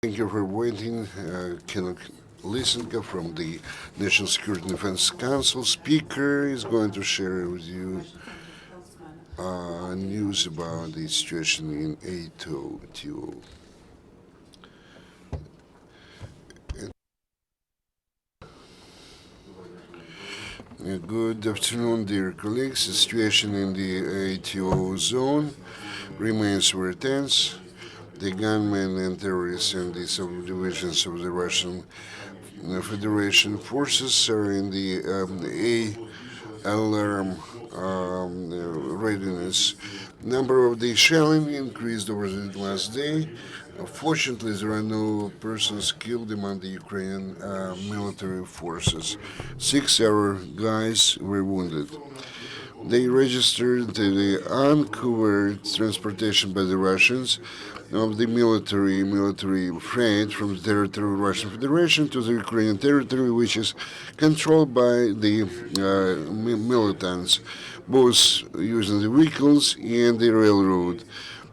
Thank you for waiting. Andriy Lysenko from the National Security and Defense Council speaker is going to share with you news about the situation in ATO. Good afternoon, dear colleagues. The situation in the ATO zone remains very tense. The gunmen and terrorists and the subdivisions of the Russian Federation forces are in the alarm readiness. Number of the shelling increased over the last day. Fortunately, there are no persons killed among the Ukrainian military forces. 6 our guys were wounded. They registered the uncovered transportation by the Russians of the military freight from the territory of the Russian Federation to the Ukrainian territory, which is controlled by the militants, both using the vehicles and the railroad.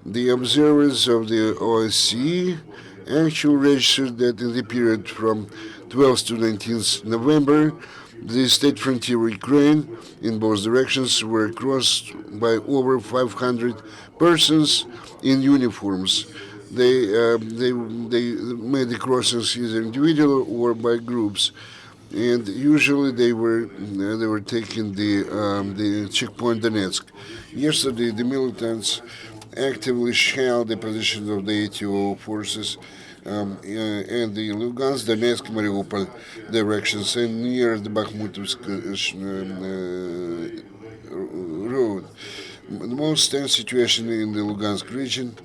The observers of the OSCE actually registered that in the period from 12th to 19th November, the state frontier Ukraine in both directions were crossed by over 500 persons in uniforms. They made the crossings either individually or by groups, and usually they were taking the checkpoint Donetsk. Yesterday, the militants actively shelled the positions of the ATO forces and the Lugansk, Donetsk, Mariupol directions and near the Bakhmutovsk road. The most tense situation in the Lugansk region.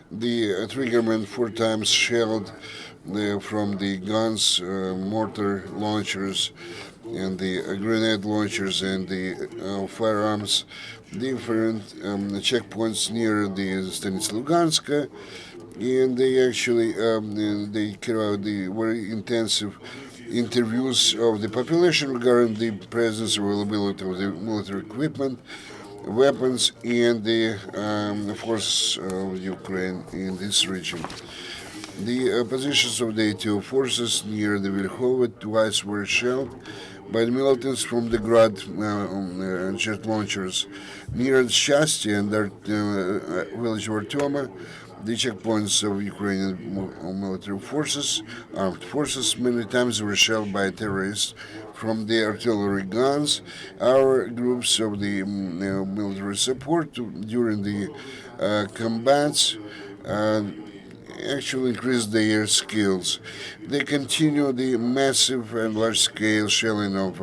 The triggermen 4 times shelled from the guns, mortar launchers, and the grenade launchers and the firearms different checkpoints near the Stanitsa Luganska, and they actually they carry out the very intensive interviews of the population regarding the presence availability of the military equipment, weapons, and the forces of Ukraine in this region. The positions of the ATO forces near the Verkhovka twice were shelled by the militants from the Grad jet launchers. Near Shasty and the village of Artyoma, the checkpoints of Ukrainian military forces, armed forces, many times were shelled by terrorists from the artillery guns. Our groups of the military support during the combats actually increase their skills. They continue the massive and large-scale shelling of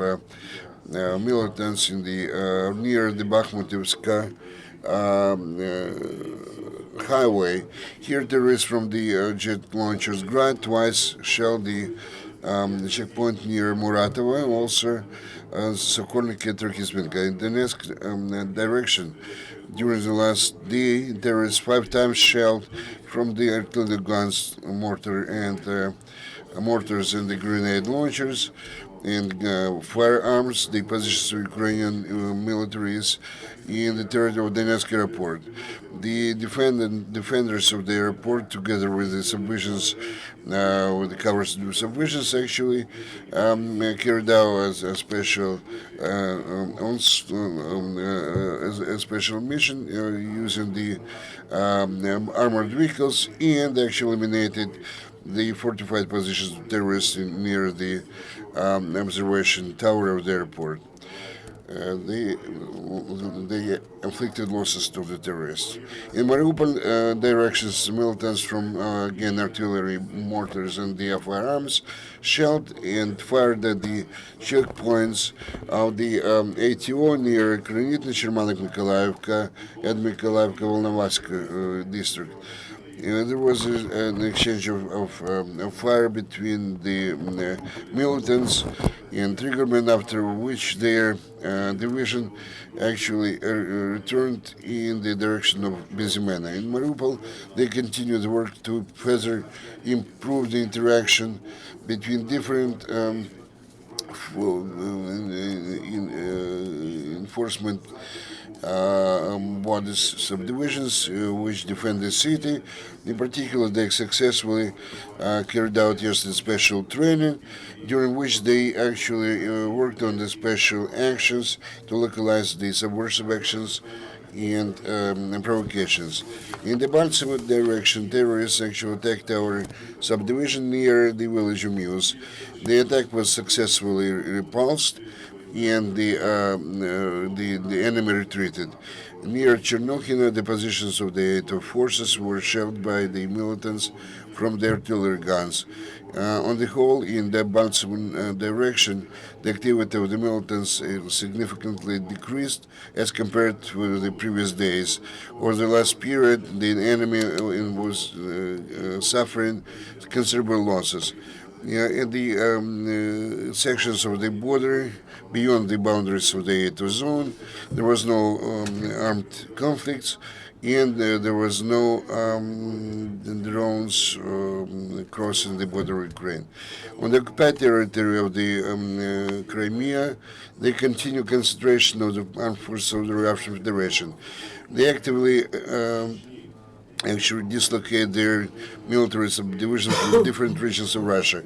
militants in the near the Bakhmutovska highway. Here, terrorists from the jet launchers Grad twice shelled the checkpoint near Muratova, also Sokolniki and Turkispenka. In the next direction, during the last day, terrorists 5 times shelled from the artillery guns, mortars and the grenade launchers and firearms, the positions of Ukrainian militaries in the territory of Donetsk airport. The defenders of the airport, together with the subdivisions, with the covers of subdivisions, actually carried out a special a special mission using the armored vehicles and actually eliminated the fortified positions of terrorists near the observation tower of the airport. They inflicted losses to the terrorists. In Mariupol directions, militants from again artillery, mortars, and the firearms shelled and fired at the checkpoints of the ATO near Krenitny, Chermanik, Nikolaevka, and Nikolaevka-Volnovsk district. There was an exchange of fire between the militants and triggermen, after which their division actually returned in the direction of Bezimena. In Mariupol, they continued work to further improve the interaction between different for enforcement bodies subdivisions which defend the city. In particular, they successfully carried out yesterday special training, during which they actually worked on the special actions to localize the subversive actions and provocations. In the Baltimore direction, terrorists actually attacked our subdivision near the village of Muse. The attack was successfully repulsed, and the enemy retreated. Near Chernokhina, the positions of the ATO forces were shelled by the militants from the artillery guns. On the whole, in the Baltimore direction, the activity of the militants significantly decreased as compared to the previous days. Over the last period, the enemy was suffering considerable losses. In the sections of the border beyond the boundaries of the ATO zone, there was no armed conflicts, and there was no drones crossing the border of Ukraine. On the occupied territory of the Crimea, they continue concentration of the armed forces of the Russian Federation. They actively actually dislocate their military subdivisions from different regions of Russia.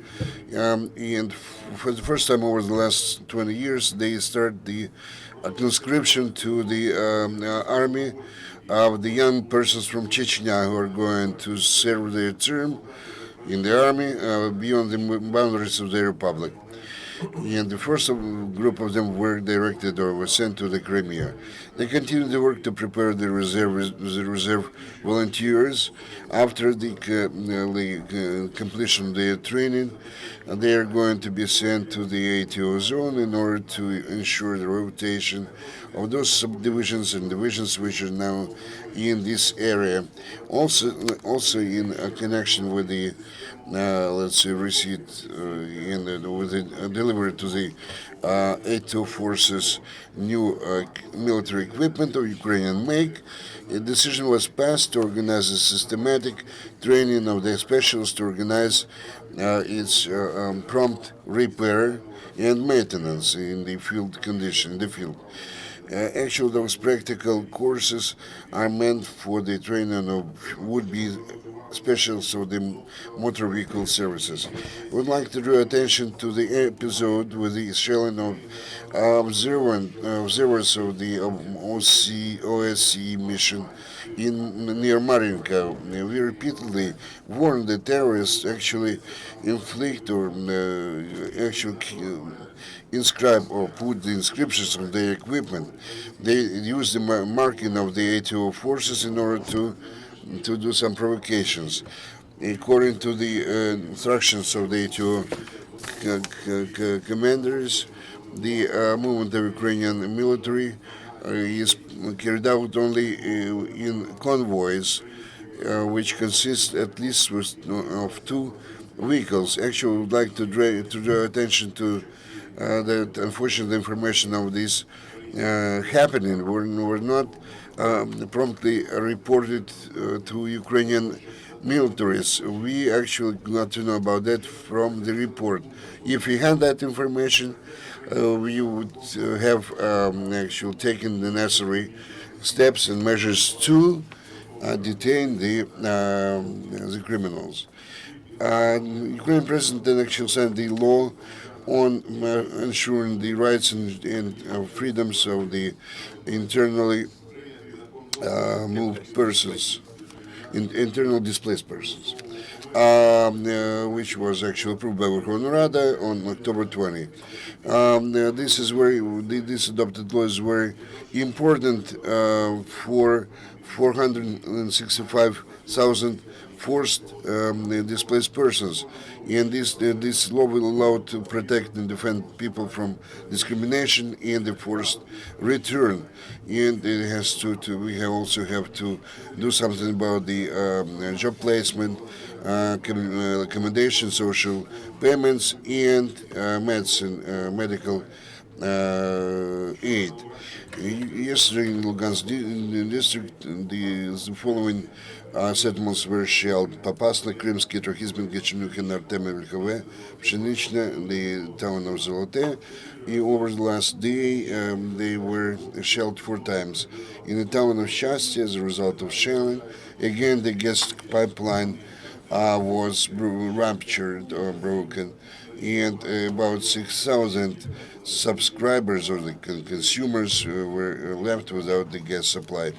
And for the first time over the last 20 years, they start the conscription to the army of the young persons from Chechnya who are going to serve their term in the army beyond the boundaries of the republic. And the first group of them were directed or were sent to the Crimea. They continue the work to prepare the reserve volunteers. After the completion of their training, they are going to be sent to the ATO zone in order to ensure the rotation of those subdivisions and divisions which are now in this area. Also in connection with the let's say receipt and with the delivery to the ATO forces new military equipment of Ukrainian make. A decision was passed to organize a systematic training of the specialists to organize its prompt repair and maintenance in the field condition in the field. Actually, those practical courses are meant for the training of would-be specialists of the motor vehicle services. I would like to draw attention to the episode with the shelling of observers of the OSCE mission in near Marinka. We repeatedly warned the terrorists actually inflict or actually inscribe or put the inscriptions on their equipment. They use the marking of the ATO forces in order to do some provocations. According to the instructions of the ATO commanders, the movement of Ukrainian military is carried out only in convoys, which consist at least of two vehicles. Actually, I would like to draw attention to that unfortunate information of this happening were not promptly reported to Ukrainian militaries. We actually got to know about that from the report. If we had that information, we would have actually taken the necessary steps and measures to detain the criminals. Ukrainian president then actually signed the law on ensuring the rights and freedoms of the internally moved persons, internal displaced persons, which was actually approved by Verkhovna Rada on October 20. This adopted law is very important for 465,000 forced displaced persons, and this law will allow to protect and defend people from discrimination and the forced return. And it has we also have to do something about the job placement, accommodation, social payments, and medical aid. Yesterday in Lugansk district, the following Settlements were shelled: Popasna, Krymsky, Trochizbenka, Chernukhin, Artemy, Verkhovе, Pshenichna, the town of Zolote. Over the last day, they were shelled 4 times. In the town of Shasty, as a result of shelling, again the gas pipeline was ruptured or broken, and about 6,000 subscribers or the consumers were left without the gas supply.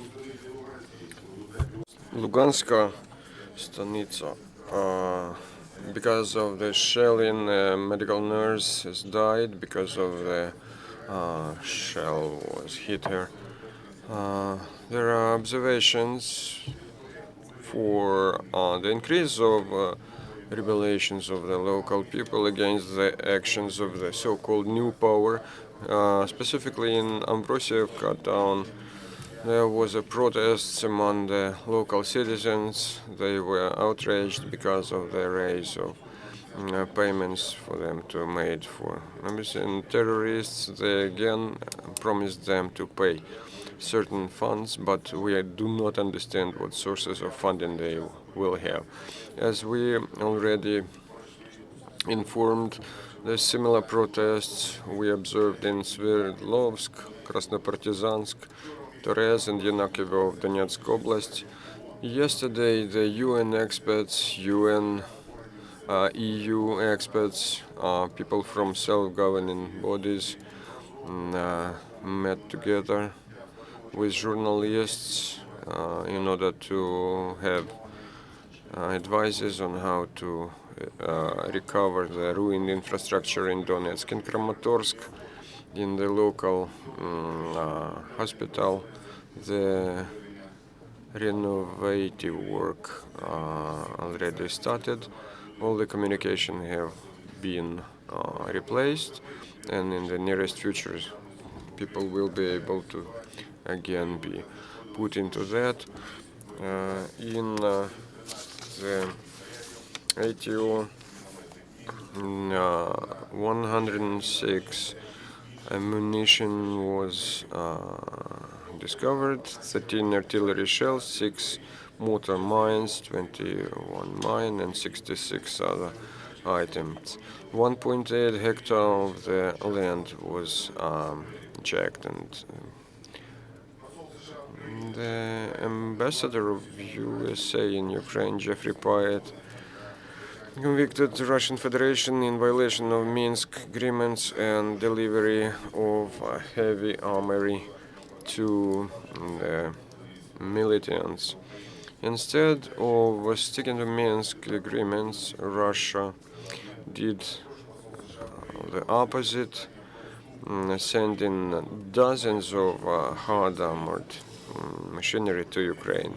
Luganska Stanica. Because of the shelling, a medical nurse has died because of the shell was hit her. There are observations for the increase of rebellions of the local people against the actions of the so-called new power, specifically in Ambrosievka town. There was a protest among the local citizens. They were outraged because of the raise of payments for them to made for terrorists. They again promised them to pay certain funds, but we do not understand what sources of funding they will have. As we already informed, the similar protests we observed in Sverdlovsk, Krasnopartizansk, Torez, and Yanakovo of Donetsk Oblast. Yesterday, the UN experts, EU experts, people from self-governing bodies met together with journalists in order to have advices on how to recover the ruined infrastructure in Donetsk and Kramatorsk. In the local hospital, the renovative work already started. All the communication have been replaced, and in the nearest future, people will be able to again be put into that. In the ATO, 106 ammunition was discovered, 13 artillery shells, 6 mortar mines, 21 mine, and 66 other items. 1.8 hectare of the land was checked, and the ambassador of USA in Ukraine, Jeffrey Pyatt, convicted the Russian Federation in violation of Minsk agreements and delivery of heavy armory to the militants. Instead of sticking to Minsk agreements, Russia did the opposite, sending dozens of hard armored machinery to Ukraine.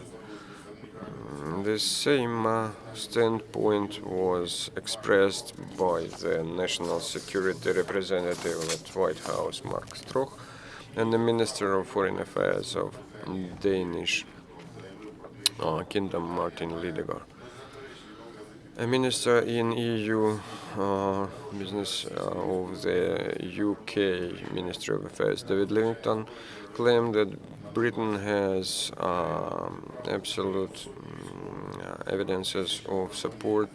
The same standpoint was expressed by the National Security Representative at White House, Mark Stroh, and the Minister of Foreign Affairs of Danish Kingdom, Martin Lidegaard. A minister in EU business of the UK Ministry of Affairs, David Livingstone, claimed that Britain has absolute evidences of support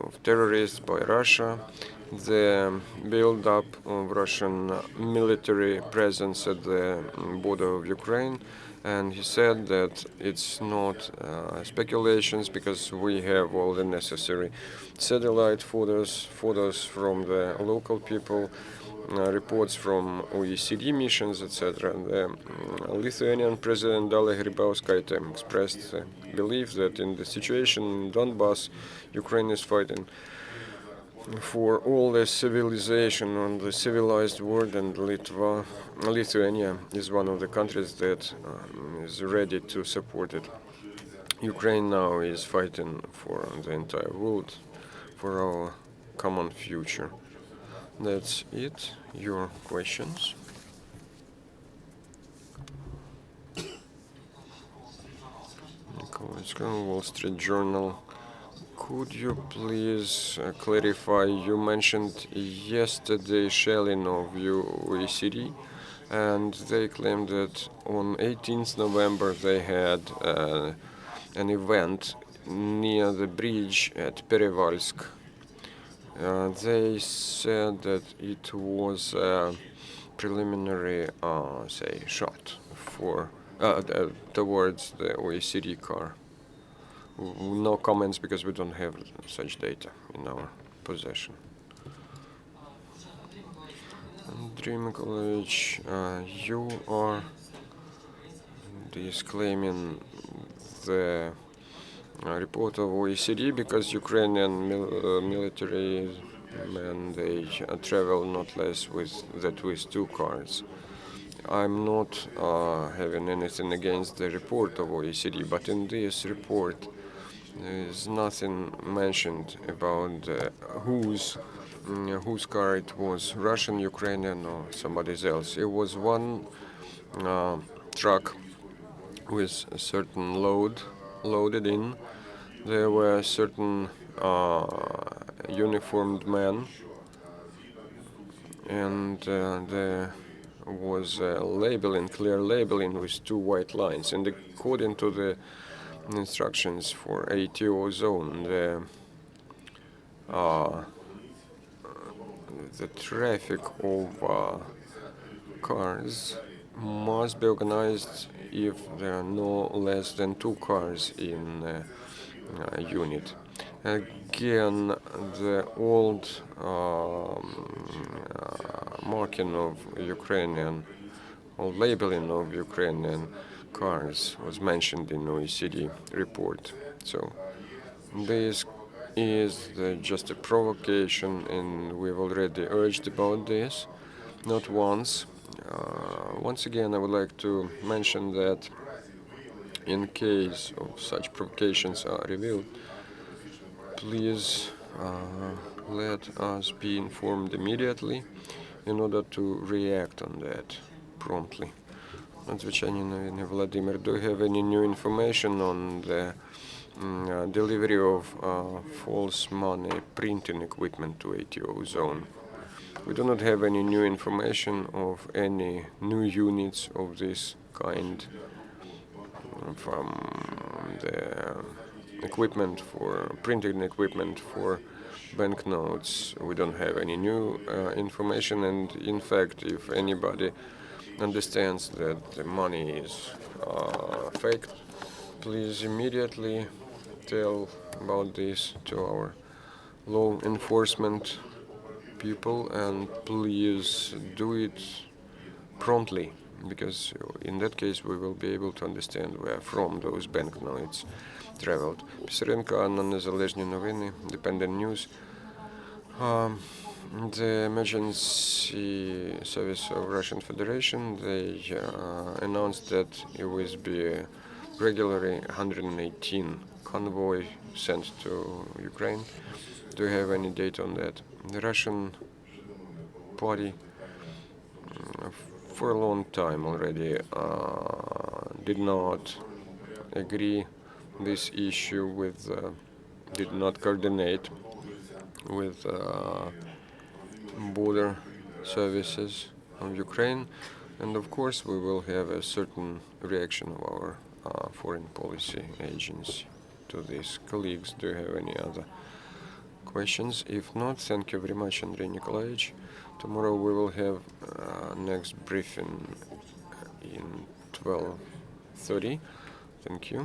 of terrorists by Russia, the build-up of Russian military presence at the border of Ukraine, and he said that it's not speculations because we have all the necessary satellite photos from the local people, reports from OSCE missions, etc. The Lithuanian President Dalia Grybauskaitė expressed belief that in the situation in Donbass, Ukraine is fighting for all the civilization on the civilized world, and Lithuania is one of the countries that is ready to support it. Ukraine now is fighting for the entire world, for our common future. That's it. Your questions? Nikolai, Wall Street Journal. Could you please clarify? You mentioned yesterday shelling of OECD, and they claimed that on 18th November they had an event near the bridge at Perevalsk. They said that it was a preliminary, shot for towards the OECD car. No comments because we don't have such data in our possession. Andriy Mykolayevich, you are disclaiming the report of OECD because Ukrainian military men, they travel not less with 2 cars. I'm not having anything against the report of OECD, but in this report there is nothing mentioned about whose car it was, Russian, Ukrainian, or somebody else. It was one truck with a certain load loaded in. There were certain uniformed men, and there was labeling, clear labeling with 2 white lines. And according to the instructions for ATO zone, the traffic of cars must be organized if there are no less than 2 cars in a unit. Again, the old marking of Ukrainian or labeling of Ukrainian cars was mentioned in OECD report. So this is just a provocation, and we've already urged about this, not once. Once again, I would like to mention that in case of such provocations are revealed, please let us be informed immediately in order to react on that promptly. Надзвичайні новини. Vladimir, do you have any new information on the delivery of false money printing equipment to ATO zone? We do not have any new information of any new units of this kind from the equipment for printing equipment for banknotes. We don't have any new information, and in fact, if anybody understands that the money is fake, please immediately tell about this to our law enforcement people, and please do it promptly, because in that case we will be able to understand where from those banknotes traveled. Pisarenko, Anna, Незалежні новини, Independent News. The emergency service of Russian Federation, they announced that it will be regularly 118 convoy sent to Ukraine. Do you have any data on that? The Russian party for a long time already did not agree this issue with, did not coordinate with border services of Ukraine, and of course we will have a certain reaction of our foreign policy agency to this. Colleagues, do you have any other questions? If not, thank you very much, Andriy Nikolaevich. Tomorrow we will have next briefing in 12:30. Thank you.